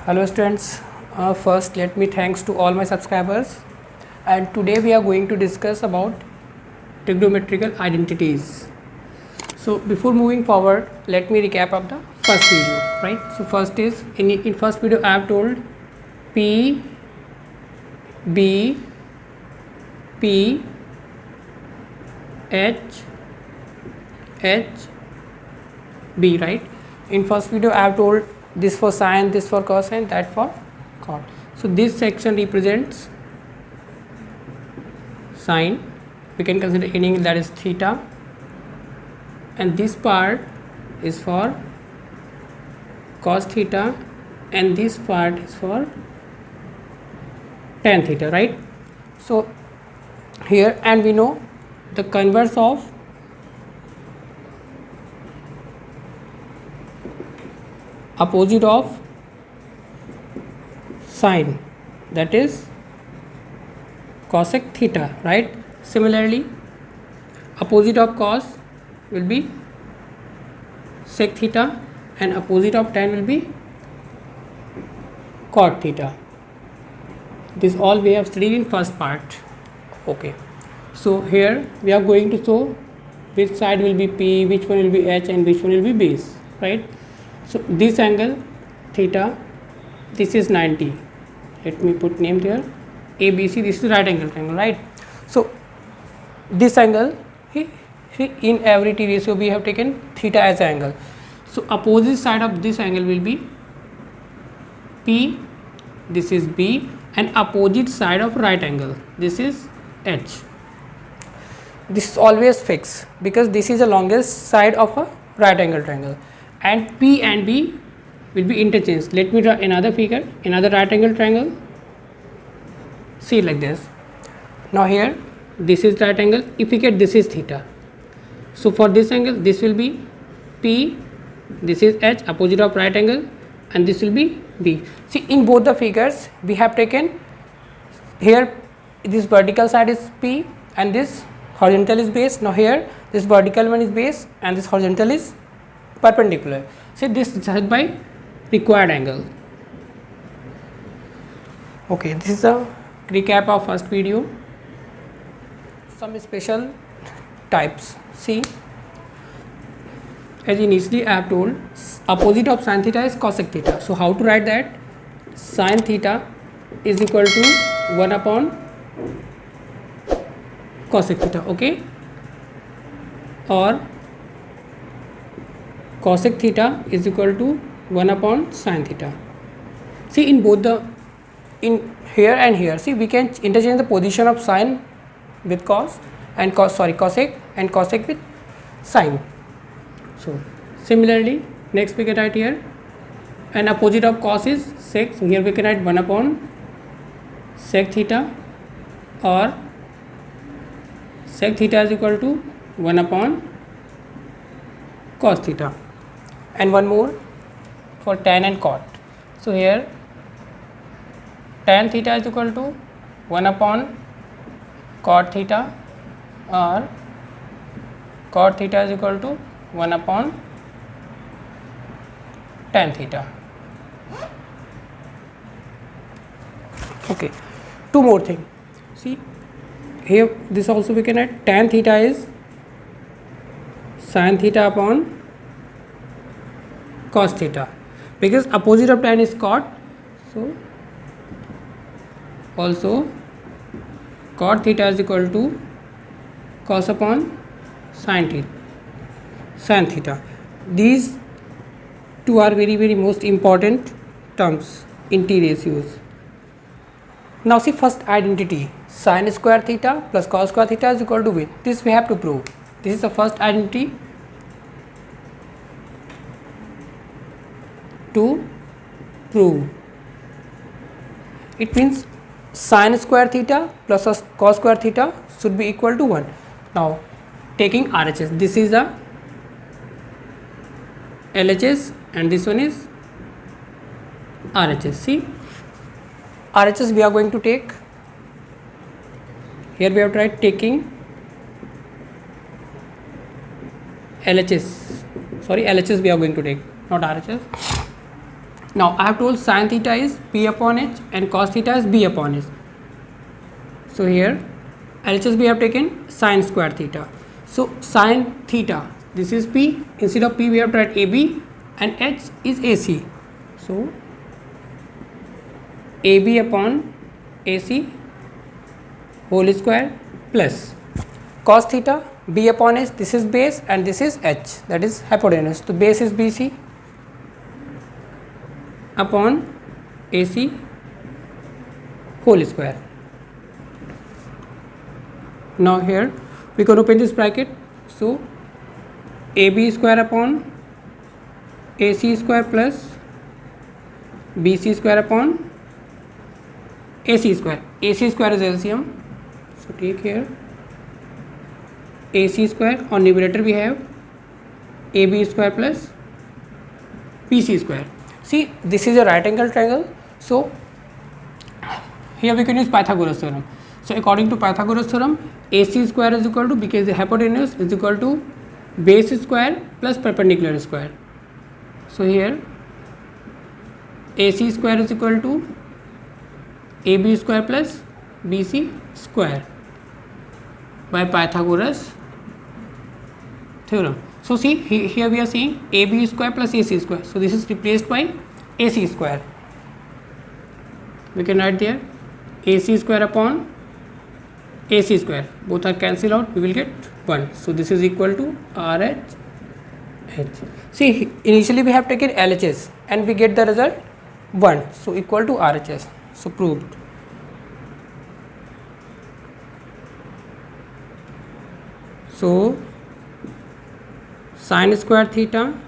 Hello students, first let me thanks to all my subscribers, and today we are going to discuss about trigonometrical identities. So before moving forward, let me recap of the first video, right? So first is in first video I have told P, B, P, H, H, B, right? In first video I have told this for sine, this for cosine, that for cot. So this section represents sine. We can consider any angle that is theta, and this part is for cos theta, and this part is for tan theta, right? So here, and we know the converse of opposite of sine, that is cosec theta, right? Similarly, opposite of cos will be sec theta, and opposite of tan will be cot theta. This all we have studied in first part. Okay, so here we are going to show which side will be P, which one will be H, and which one will be base, right? So this angle theta, this is 90. Let me put name there, ABC. This is right angle triangle, right? So this angle, in every T ratio we have taken theta as an angle. So opposite side of this angle will be P, this is B, and opposite side of right angle, this is H. This is always fixed because this is the longest side of a right angle triangle, and P and B will be interchanged. Let me draw another figure, another right angle triangle. See like this. Now here this is right angle. If we get this is theta, so for this angle this will be P, this is H, opposite of right angle, and this will be B. See, in both the figures we have taken here this vertical side is P and this horizontal is base. Now here this vertical one is base and this horizontal is perpendicular. See, this is judged by required angle. Okay, this is a recap of first video. Some special types. See, as initially I have told, opposite of sin theta is cosec theta. So how to write that? Sin theta is equal to 1 upon cosec theta, okay, or cosec theta is equal to 1 upon sin theta. See, in both the, in here and here, see, we can interchange the position of sin with cos and cosec, and cosec with sin. So similarly, next we can write here, and opposite of cos is sec. So here we can write 1 upon sec theta, or sec theta is equal to 1 upon cos theta. And one more for tan and cot. So here tan theta is equal to 1 upon cot theta, or cot theta is equal to 1 upon tan theta. Okay, two more thing. See, here this also we can add, tan theta is sin theta upon cos theta, because opposite of tan is cot. So also cot theta is equal to cos upon sin theta. These two are very most important terms in T ratios. Now see, first identity, sin square theta plus cos square theta is equal to V. This we have to prove. This is the first identity to prove. It means sin square theta plus cos square theta should be equal to 1. Now taking RHS, this is a LHS and this one is RHS. See, RHS we are going to take, here we have tried taking LHS, sorry, LHS we are going to take, not RHS. Now I have told sin theta is P upon H and cos theta is B upon H. So here LHS we have taken sin square theta. So sin theta, this is P, instead of P we have to write AB and H is AC. So AB upon AC whole square plus cos theta B upon H, this is base and this is H, that is hypotenuse. So base is BC upon AC whole square. Now here we can open this bracket. So AB square upon AC square plus BC square upon AC square. AC square is LCM. So take here AC square, on numerator we have AB square plus BC square. See, this is a right angle triangle. So here we can use Pythagoras theorem. So according to Pythagoras theorem, AC square is equal to, because the hypotenuse is equal to base square plus perpendicular square. So here AC square is equal to AB square plus BC square by Pythagoras theorem. So see, here we are seeing AB square plus AC square. So this is replaced by AC square. We can write there AC square upon AC square. Both are cancelled out. We will get 1. So this is equal to RH. See, initially we have taken LHS and we get the result 1. So equal to RHS. So proved. So sin square theta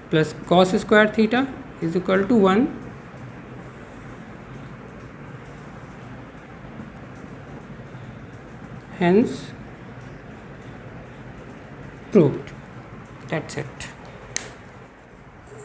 plus cos square theta is equal to 1. Hence proved. That's it.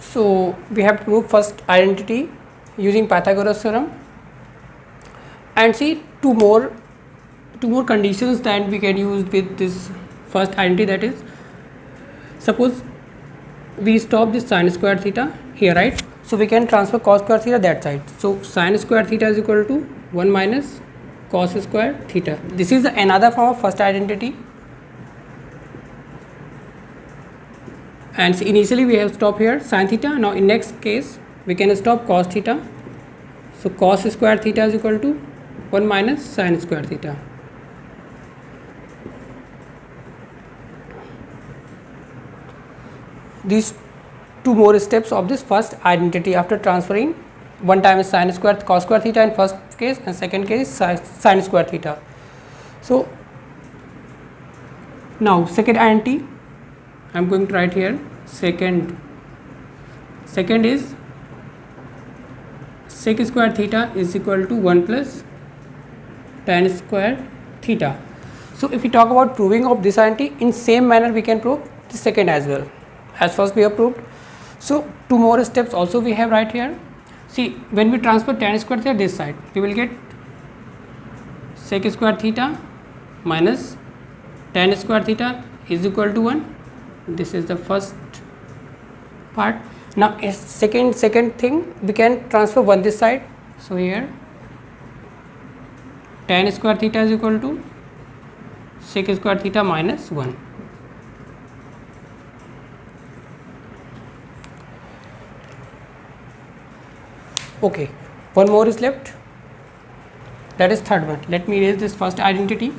So we have to prove first identity using Pythagoras theorem, and see two more conditions that we can use with this first identity. That is, suppose we stop this sin square theta here, right? So we can transfer cos square theta that side. So sin square theta is equal to 1 minus cos square theta. This is another form of first identity. And so initially we have stopped here sin theta. Now in next case we can stop cos theta. So cos square theta is equal to 1 minus sin square theta. These two more steps of this first identity after transferring. One time is sin square cos square theta in first case, and second case is sin square theta. So now second identity I am going to write here. Second is sec square theta is equal to 1 plus tan square theta. So if we talk about proving of this identity, in same manner we can prove the second as well, as first we have proved. So two more steps also we have right here. See, when we transfer tan square theta this side, we will get sec square theta minus tan square theta is equal to 1. This is the first part. Now second thing, we can transfer 1 this side. So here tan square theta is equal to sec square theta minus 1. Okay, one more is left, that is third one. Let me erase this first identity.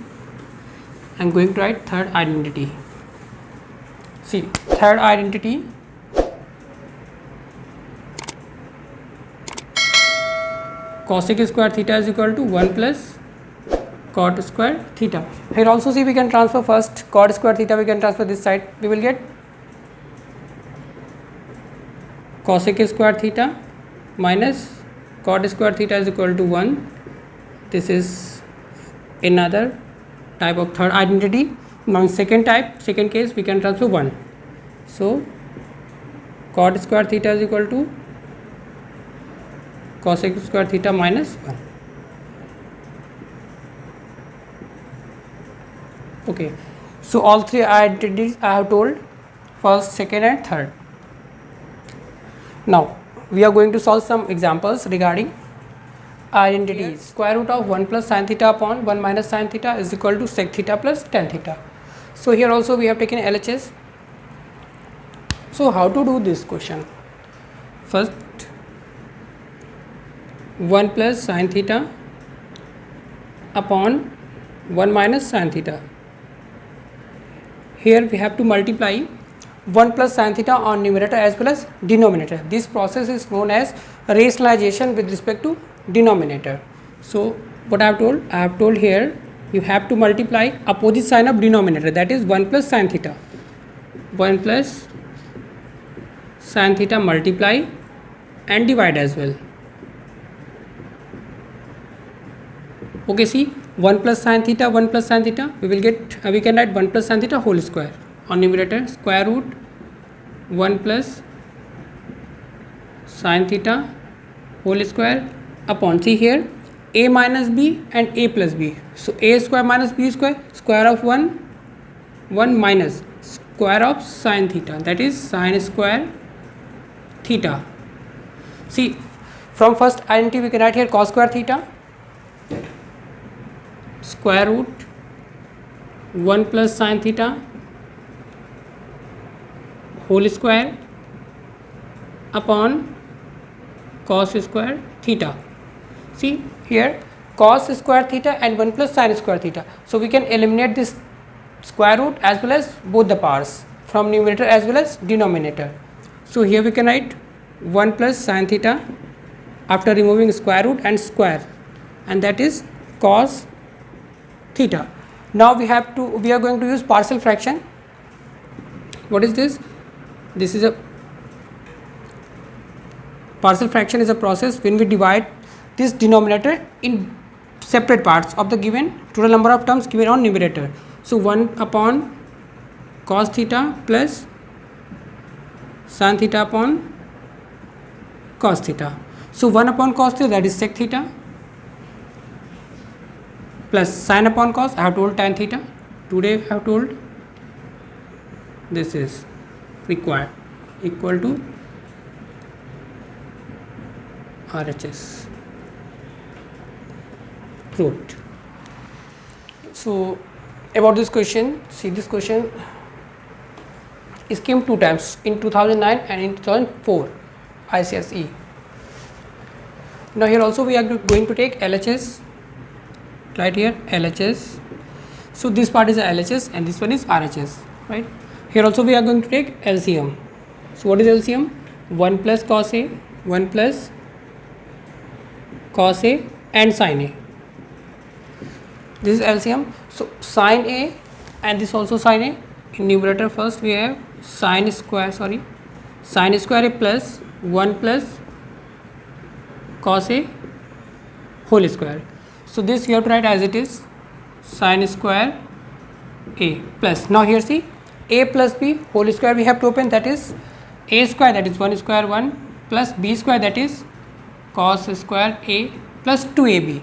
I am going to write third identity. See, third identity, cosec square theta is equal to 1 plus cot square theta. Here also see, we can transfer first cot square theta, we can transfer this side. We will get cosec square theta minus cot square theta is equal to 1. This is another type of third identity. Now in second case we can transfer 1. So cot square theta is equal to cosec square theta minus 1. Okay, so all three identities I have told, first, second and third. Now we are going to solve some examples regarding identities. Square root of 1 plus sin theta upon 1 minus sin theta is equal to sec theta plus tan theta. So here also we have taken LHS. So how to do this question? First, 1 plus sin theta upon 1 minus sin theta. Here we have to multiply 1 plus sin theta on numerator as well as denominator. This process is known as rationalization with respect to denominator. So what I have told? I have told here you have to multiply opposite sign of denominator, that is 1 plus sin theta. 1 plus sin theta, multiply and divide as well. Okay, see 1 plus sin theta, 1 plus sin theta, we can write 1 plus sin theta whole square on numerator, square root 1 plus sin theta whole square upon, see here a minus b and a plus b. So a square minus b square, square of 1 minus square of sin theta, that is sin square theta. See from first identity we can write here cos square theta, square root 1 plus sin theta whole square upon cos square theta. See here cos square theta and 1 plus sin square theta. So we can eliminate this square root as well as both the powers from numerator as well as denominator. So here we can write 1 plus sin theta after removing square root and square, and that is cos theta. Now we are going to use partial fraction. What is this? This is a partial fraction is a process when we divide this denominator in separate parts of the given total number of terms given on numerator. So 1 upon cos theta plus sin theta upon cos theta. So 1 upon cos theta, that is sec theta, plus sin upon cos, I have told tan theta. Today I have told this is required equal to RHS. Proved. So about this question, see this question is came 2 times, in 2009 and in 2004 ICSE. Now here also we are going to take LHS, right here LHS. So this part is a LHS and this one is RHS, right? Here also we are going to take LCM. So what is LCM? 1 plus cos A, 1 plus cos A and sin A. This is LCM. So sin A and this also sin A. In numerator first we have sin square A plus 1 plus cos A whole square. So this you have to write as it is, sin square A plus, now here see A plus B whole square we have to open, that is A square, that is 1 square 1 plus B square, that is cos square A plus 2AB.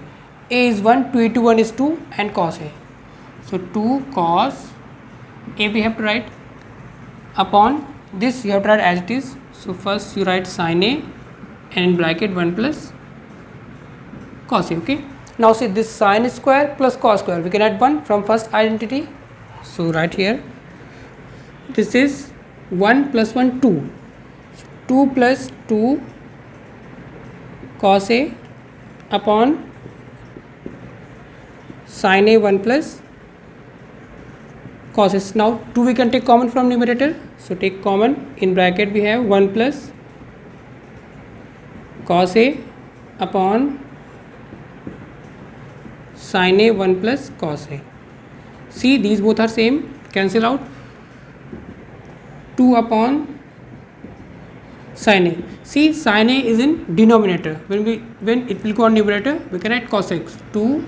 A is 1, 2 into 1 is 2 and cos A. So 2 cos A we have to write upon this you have to write as it is. So first you write sin A and in bracket 1 plus cos A. Okay. Now see this sin square plus cos square, we can add 1 from first identity. So right here this is 1 plus 1 2. 2 plus 2 cos A upon sin A 1 plus cos A. Now 2 we can take common from numerator. So take common, in bracket we have 1 plus cos A upon sin A 1 plus cos A. See these both are same, cancel out. 2 upon sin A. See sin A is in denominator. When it will go on numerator, we can write cosec 2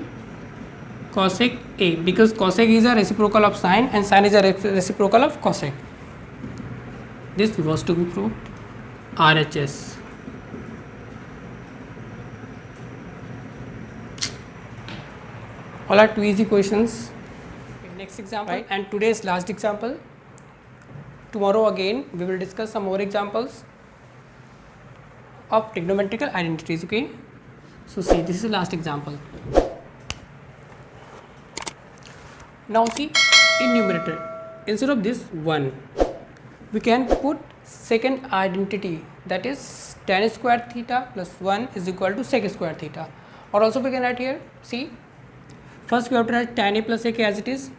cosec A, because cosec is a reciprocal of sin and sin is a reciprocal of cosec. This was to be proved. RHS. All are 2 easy questions. Next example, right? And today's last example. Tomorrow again we will discuss some more examples. of trigonometrical identities. Okay, so see, this is the last example. Now see, in numerator, instead of this 1, we can put second identity, that is tan square theta plus 1 is equal to sec square theta. Or also we can write here, see, first we have to write tan a plus sec as it is,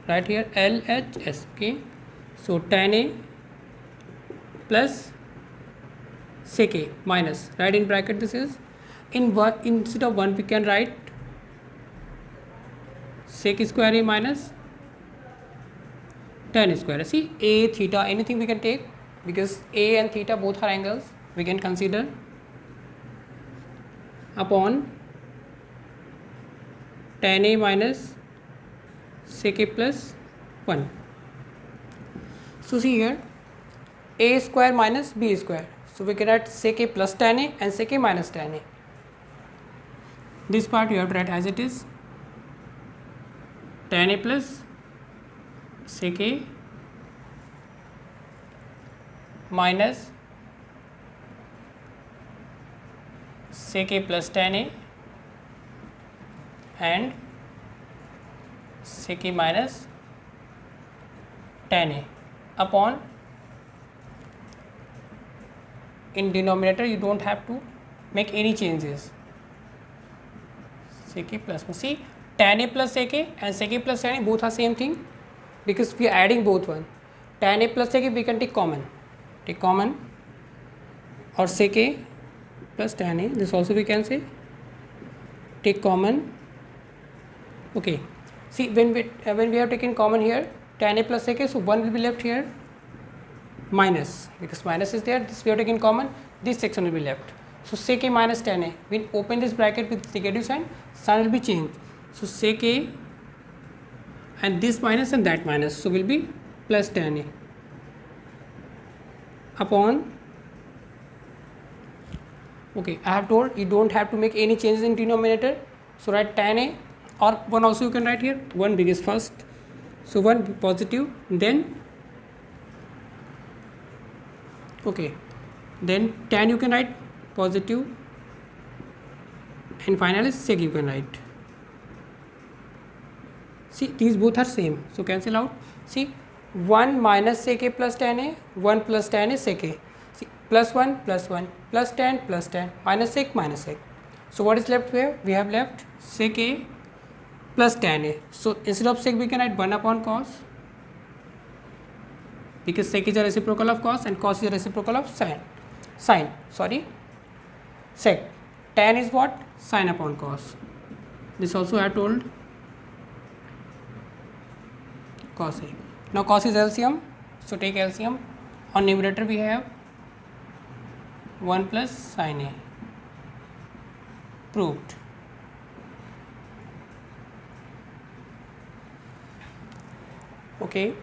right here LHS. Okay, so tan a plus sec a minus, right in bracket, this is in one, instead of 1 we can write sec square a minus tan square. See, a theta, anything we can take, because a and theta both are angles, we can consider, upon tan a minus sec a plus 1. So see here, a square minus b square, so we can write sec a plus tan a and sec a minus tan a. This part you have to write as it is, tan a plus sec a minus sec a plus tan a and sec a minus tan a upon, in denominator you don't have to make any changes, sec a plus 1. See, tan a plus sec a and sec a plus tan a both are same thing, because we are adding both one. Tan a plus sec a we can take common, or sec a plus tan a, this also we can say take common. Okay, see, when we have taken common here tan a plus sec a, so 1 will be left here, minus, because minus is there, this we have taken common, this section will be left. So sec a minus tan a, we open this bracket with negative sign will be changed, so sec a and this minus and that minus, so will be plus tan a upon, okay, I have told you don't have to make any changes in denominator, so write tan a, or 1 also you can write here, 1 because first, so 1 positive, then okay, then tan you can write positive, and finally sec you can write. See, these both are same, so cancel out. See, 1 minus sec a plus tan a, 1 plus tan a sec a. See, plus 1 plus 1 plus tan minus sec minus sec. So what is left here? We have left sec a plus tan a. So instead of sec we can write 1 upon cos, because sec is a reciprocal of cos and cos is a reciprocal of sec. Tan is what? Sin upon cos. This also I have told, cos a. Now cos is LCM, so take LCM. On numerator we have 1 plus sin a. Proved. Okay.